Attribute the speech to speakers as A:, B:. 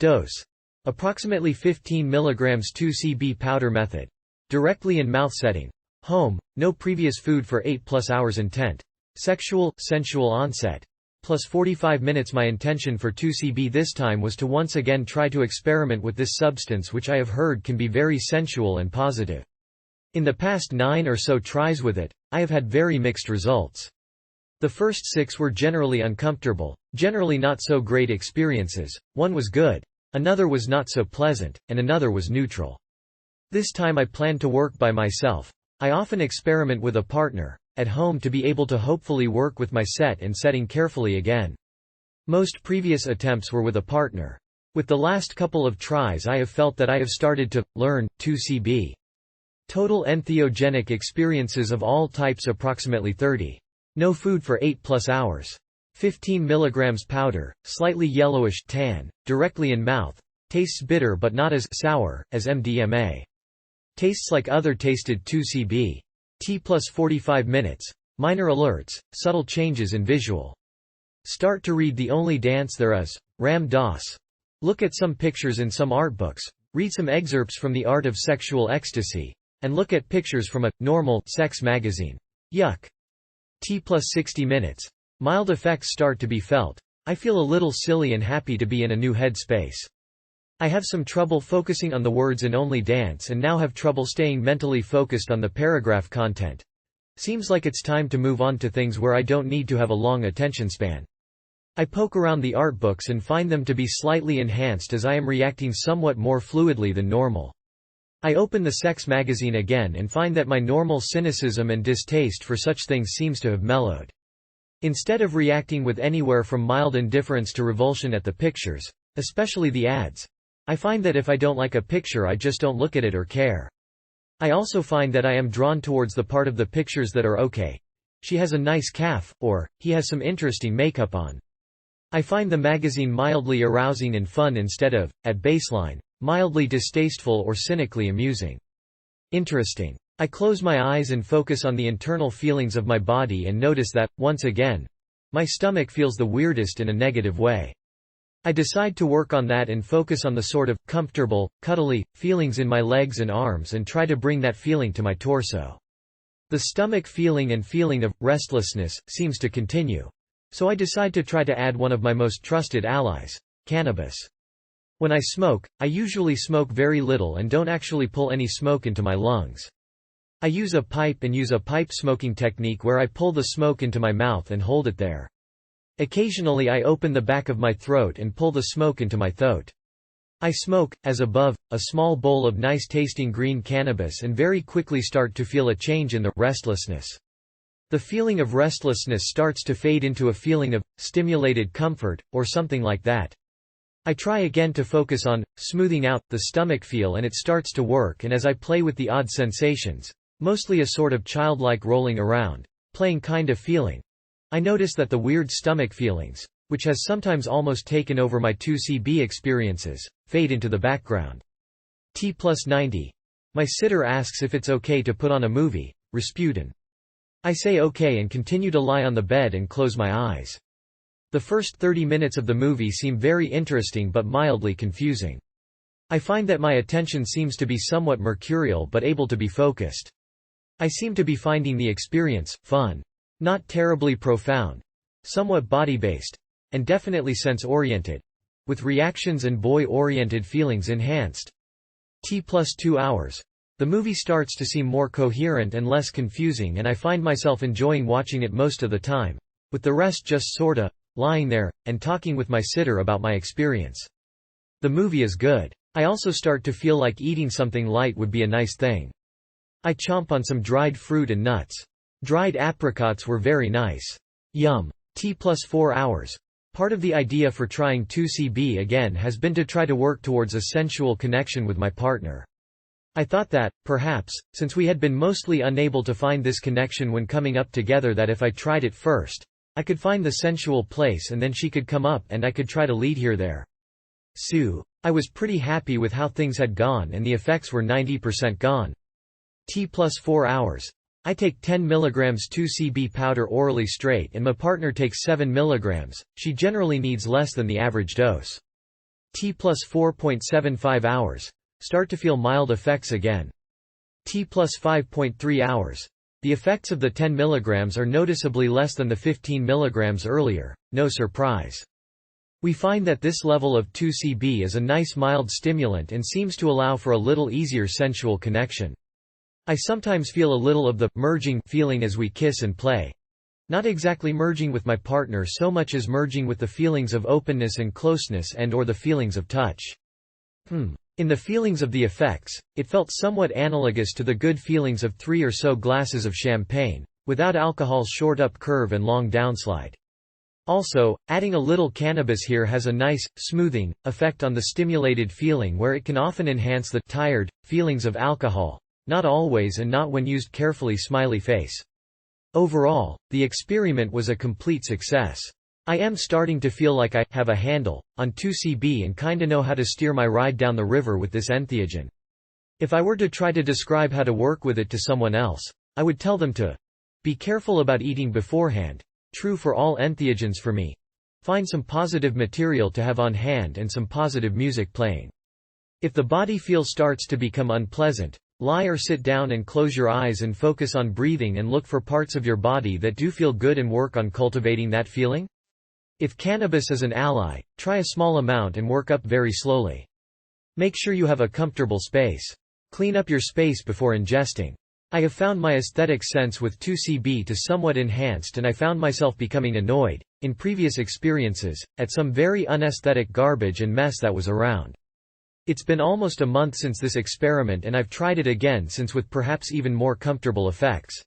A: Dose. Approximately 15 mg 2 cb powder method. Directly in mouth setting. Home, no previous food for 8+ hours intent. Sensual onset. Plus 45 minutes. My intention for 2 cb this time was to once again try to experiment with this substance, which I have heard can be very sensual and positive. In the past 9 or so tries with it, I have had very mixed results. The first 6 were generally uncomfortable, generally not so great experiences. One was good, another was not so pleasant, and another was neutral. This time I plan to work by myself. I often experiment with a partner, at home, to be able to hopefully work with my set and setting carefully again. Most previous attempts were with a partner. With the last couple of tries I have felt that I have started to learn 2 cb. Total entheogenic experiences of all types approximately 30. No food for 8+ hours. 15 mg powder, slightly yellowish tan, directly in mouth. Tastes bitter but not as sour as MDMA. Tastes like other tasted 2 cb. T plus 45 minutes. Minor alerts, subtle changes in visual. Start to read the only dance there is, Ram Dass. Look at some pictures in some art books, read some excerpts from The Art of Sexual Ecstasy, and look at pictures from a normal sex magazine. Yuck. T plus 60 minutes. Mild effects start to be felt. I feel a little silly and happy to be in a new headspace. I have some trouble focusing on the words in Only Dance and now have trouble staying mentally focused on the paragraph content. Seems like it's time to move on to things where I don't need to have a long attention span. I poke around the art books and find them to be slightly enhanced as I am reacting somewhat more fluidly than normal. I open the sex magazine again and find that my normal cynicism and distaste for such things seems to have mellowed. Instead of reacting with anywhere from mild indifference to revulsion at the pictures, especially the ads, I find that if I don't like a picture I just don't look at it or care. I also find that I am drawn towards the part of the pictures that are okay. She has a nice calf, or, he has some interesting makeup on. I find the magazine mildly arousing and fun instead of, at baseline, mildly distasteful or cynically amusing. Interesting. I close my eyes and focus on the internal feelings of my body and notice that, once again, my stomach feels the weirdest in a negative way. I decide to work on that and focus on the sort of comfortable, cuddly feelings in my legs and arms and try to bring that feeling to my torso. The stomach feeling and feeling of restlessness seems to continue. So I decide to try to add one of my most trusted allies, cannabis. When I smoke, I usually smoke very little and don't actually pull any smoke into my lungs. I use a pipe and use a pipe smoking technique where I pull the smoke into my mouth and hold it there. Occasionally I open the back of my throat and pull the smoke into my throat. I smoke, as above, a small bowl of nice-tasting green cannabis and very quickly start to feel a change in the restlessness. The feeling of restlessness starts to fade into a feeling of stimulated comfort, or something like that. I try again to focus on smoothing out the stomach feel and it starts to work, and as I play with the odd sensations, mostly a sort of childlike rolling around, playing kind of feeling, I notice that the weird stomach feelings, which has sometimes almost taken over my 2 cb experiences, fade into the background. T plus 90. My sitter asks if it's okay to put on a movie, Rasputin. I say okay and continue to lie on the bed and close my eyes. The first 30 minutes of the movie seem very interesting but mildly confusing. I find that my attention seems to be somewhat mercurial but able to be focused. I seem to be finding the experience fun. Not terribly profound. Somewhat body-based. And definitely sense-oriented. With reactions and boy-oriented feelings enhanced. T plus 2 hours. The movie starts to seem more coherent and less confusing, and I find myself enjoying watching it most of the time, with the rest just sorta lying there, and talking with my sitter about my experience. The movie is good. I also start to feel like eating something light would be a nice thing. I chomp on some dried fruit and nuts. Dried apricots were very nice. Yum. T plus 4 hours. Part of the idea for trying 2 cb again has been to try to work towards a sensual connection with my partner. I thought that, perhaps, since we had been mostly unable to find this connection when coming up together, that if I tried it first, I could find the sensual place and then she could come up and I could try to lead her there. Sue. I was pretty happy with how things had gone and the effects were 90% gone. T plus 4 hours. I take 10 mg 2 cb powder orally straight and my partner takes 7 mg, she generally needs less than the average dose. T plus 4.75 hours. Start to feel mild effects again. T plus 5.3 hours. The effects of the 10 mg are noticeably less than the 15 mg earlier, no surprise. We find that this level of 2CB is a nice mild stimulant and seems to allow for a little easier sensual connection. I sometimes feel a little of the merging feeling as we kiss and play. Not exactly merging with my partner so much as merging with the feelings of openness and closeness and/or the feelings of touch. In the feelings of the effects, it felt somewhat analogous to the good feelings of 3 or so glasses of champagne, without alcohol's short-up curve and long downslide. Also, adding a little cannabis here has a nice, smoothing, effect on the stimulated feeling where it can often enhance the tired feelings of alcohol, not always and not when used carefully. Smiley face. Overall, the experiment was a complete success. I am starting to feel like I have a handle on 2CB and kinda know how to steer my ride down the river with this entheogen. If I were to try to describe how to work with it to someone else, I would tell them to be careful about eating beforehand. True for all entheogens for me. Find some positive material to have on hand and some positive music playing. If the body feel starts to become unpleasant, lie or sit down and close your eyes and focus on breathing and look for parts of your body that do feel good and work on cultivating that feeling. If cannabis is an ally, try a small amount and work up very slowly. Make sure you have a comfortable space. Clean up your space before ingesting. I have found my aesthetic sense with 2CB to somewhat enhanced and I found myself becoming annoyed, in previous experiences, at some very unesthetic garbage and mess that was around. It's been almost a month since this experiment and I've tried it again since with perhaps even more comfortable effects.